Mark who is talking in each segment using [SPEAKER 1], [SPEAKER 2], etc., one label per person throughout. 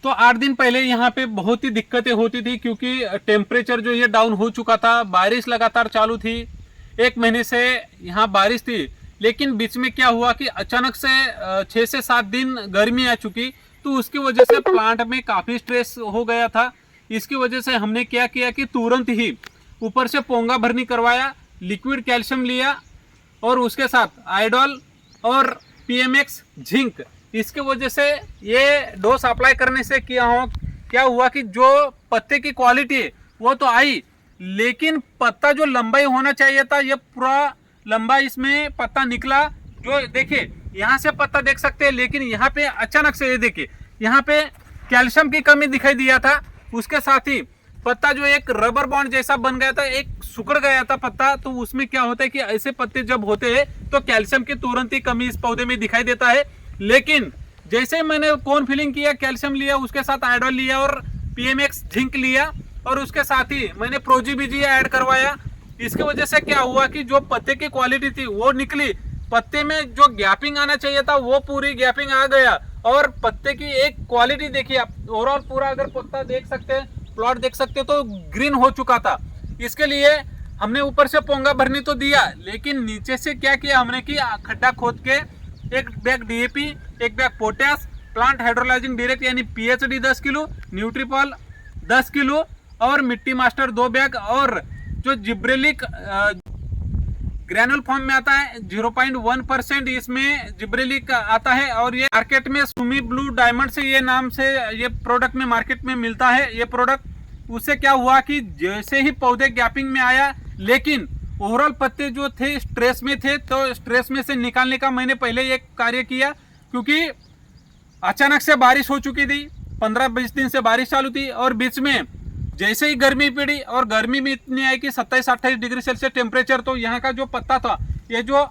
[SPEAKER 1] तो 8 दिन पहले यहाँ पे बहुत ही दिक्कतें होती थी, क्योंकि टेम्परेचर जो ये डाउन हो चुका था, बारिश लगातार चालू थी, 1 महीने से यहाँ बारिश थी। लेकिन बीच में क्या हुआ कि अचानक से 6 से 7 दिन गर्मी आ चुकी, तो उसकी वजह से प्लांट में काफ़ी स्ट्रेस हो गया था। इसकी वजह से हमने क्या किया कि तुरंत ही ऊपर से पोंगा भरनी करवाया, लिक्विड कैल्शियम लिया और उसके साथ आयोडोल और पीएमएक्स जिंक। इसके वजह से ये डोज अप्लाई करने से क्या हुआ कि जो पत्ते की क्वालिटी है वो तो आई, लेकिन पत्ता जो लंबाई होना चाहिए था, ये पूरा लंबा इसमें पत्ता निकला। जो देखिए यहाँ से पत्ता देख सकते हैं, लेकिन यहाँ पे अचानक से ये देखिए यहाँ पे कैल्शियम की कमी दिखाई दिया था। उसके साथ ही पत्ता जो एक रबर बॉन्ड जैसा बन गया था, एक सुकड़ गया था पत्ता। तो उसमें क्या होता है कि ऐसे पत्ते जब होते हैं तो कैल्शियम की तुरंत ही कमी इस पौधे में दिखाई देता है। लेकिन जैसे ही मैंने कॉर्न फिलिंग किया, कैल्शियम लिया, उसके साथ आयोडोल लिया और पीएमएक्स जिंक लिया और उसके साथ ही मैंने प्रोजीबीजी ऐड करवाया, इसकी वजह से क्या हुआ कि जो पत्ते की क्वालिटी थी वो निकली। पत्ते में जो गैपिंग आना चाहिए था वो पूरी गैपिंग आ गया और पत्ते की एक क्वालिटी देखिए आप। ओवरऑल पूरा अगर पत्ता देख सकते हैं, प्लॉट देख सकते हैं, तो ग्रीन हो चुका था। इसके लिए हमने ऊपर से पोंगा भरनी तो दिया, लेकिन नीचे से क्या किया हमने कि खड्डा खोद के 1 bag DAP, 1 bag potash, plant hydrolysing direct यानी पीएचडी 10 किलो, न्यूट्रीपॉल 10 किलो और मिट्टी मास्टर 2 बैग और जो जिब्रेलिक ग्रैनुल फॉर्म में आता है 0.1% इसमें जिब्रेलिक आता है। और ये मार्केट में सुमी ब्लू डायमंड से ये नाम से ये प्रोडक्ट में मार्केट में मिलता है ये प्रोडक्ट। उससे क्या हुआ कि जैसे ही पौधे गैपिंग में आया, लेकिन ओवरऑल पत्ते जो थे स्ट्रेस में थे, तो स्ट्रेस में से निकालने का मैंने पहले एक कार्य किया, क्योंकि अचानक से बारिश हो चुकी थी, 15-20 दिन से बारिश चालू थी और बीच में जैसे ही गर्मी पड़ी और गर्मी में इतनी आई कि 27-28 डिग्री सेल्सियस टेम्परेचर। तो यहाँ का जो पत्ता था, ये जो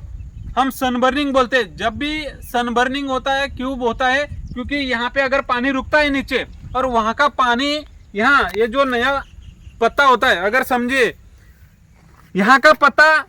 [SPEAKER 1] हम सनबर्निंग बोलते हैं, जब भी सनबर्निंग होता है क्यूब होता है, क्योंकि यहाँ पे अगर पानी रुकता है नीचे और वहाँ का पानी यहाँ ये जो नया पत्ता होता है, अगर समझिए यहाँ का पत्ता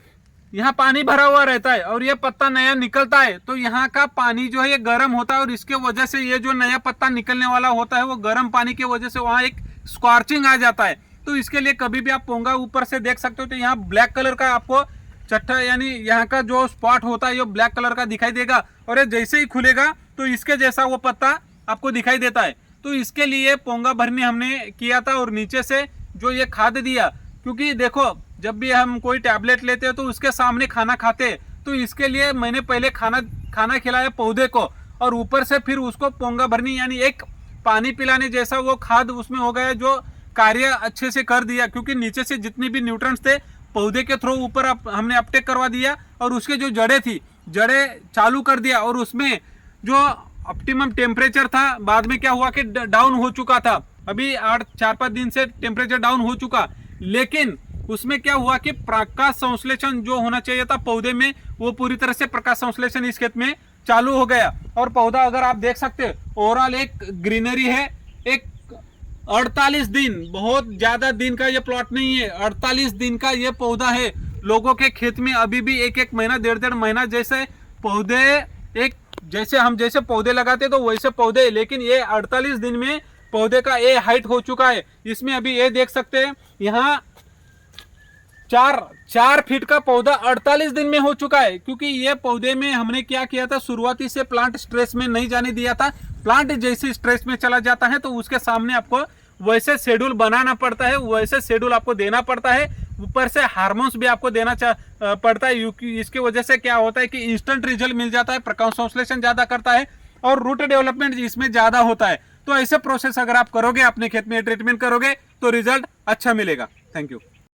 [SPEAKER 1] यहाँ पानी भरा हुआ रहता है और ये पत्ता नया निकलता है, तो यहाँ का पानी जो है ये गर्म होता है और इसके वजह से ये जो नया पत्ता निकलने वाला होता है वो गर्म पानी की वजह से वहाँ एक स्कॉर्चिंग आ जाता है। तो इसके लिए कभी भी आप पोंगा ऊपर से देख सकते हो, तो यहाँ ब्लैक कलर का आपको चट्टा यानी यहाँ का जो स्पॉट होता है ये ब्लैक कलर का दिखाई देगा और ये जैसे ही खुलेगा तो इसके जैसा वो पत्ता आपको दिखाई देता है। तो इसके लिए पोंगा भरनी हमने किया था और नीचे से जो ये खाद दिया, क्योंकि देखो जब भी हम कोई टैबलेट लेते हैं तो उसके सामने खाना खाते हैं, तो इसके लिए मैंने पहले खाना खिलाया पौधे को और ऊपर से फिर उसको पोंगा भरनी यानी एक पानी पिलाने जैसा वो खाद उसमें हो गया, जो कार्य अच्छे से कर दिया। क्योंकि नीचे से जितनी भी न्यूट्रिएंट्स थे पौधे के थ्रू ऊपर हमने अपटेक करवा दिया और उसके जो जड़ें थी, जड़ें चालू कर दिया और उसमें जो ऑप्टिमम टेम्परेचर था, बाद में क्या हुआ कि डाउन हो चुका था, अभी 4-5 दिन से टेम्परेचर डाउन हो चुका, लेकिन उसमें क्या हुआ कि प्रकाश संश्लेषण जो होना चाहिए था पौधे में, वो पूरी तरह से प्रकाश संश्लेषण इस खेत में चालू हो गया। और पौधा अगर आप देख सकते हैं ओवरऑल एक ग्रीनरी है। एक 48 दिन, बहुत ज्यादा दिन का ये प्लॉट नहीं है, 48 दिन का ये पौधा है। लोगों के खेत में अभी भी 1-1 महीना 1.5 महीना जैसे पौधे, एक जैसे हम जैसे पौधे लगाते तो वैसे पौधे, लेकिन ये 48 दिन में पौधे का ये हाइट हो चुका है। इसमें अभी ये देख सकते हैं यहाँ 4 फीट का पौधा 48 दिन में हो चुका है। क्योंकि ये पौधे में हमने क्या किया था, शुरुआती से प्लांट स्ट्रेस में नहीं जाने दिया था। प्लांट जैसे स्ट्रेस में चला जाता है तो उसके सामने आपको वैसे शेड्यूल बनाना पड़ता है, वैसे शेड्यूल आपको देना पड़ता है, ऊपर से हार्मोन्स भी आपको देना पड़ता है। इसकी वजह से क्या होता है कि इंस्टेंट रिजल्ट मिल जाता है, प्रकाश संश्लेषण ज्यादा करता है और रूट डेवलपमेंट इसमें ज्यादा होता है। तो ऐसे प्रोसेस अगर आप करोगे, अपने खेत में ट्रीटमेंट करोगे तो रिजल्ट अच्छा मिलेगा। Thank you.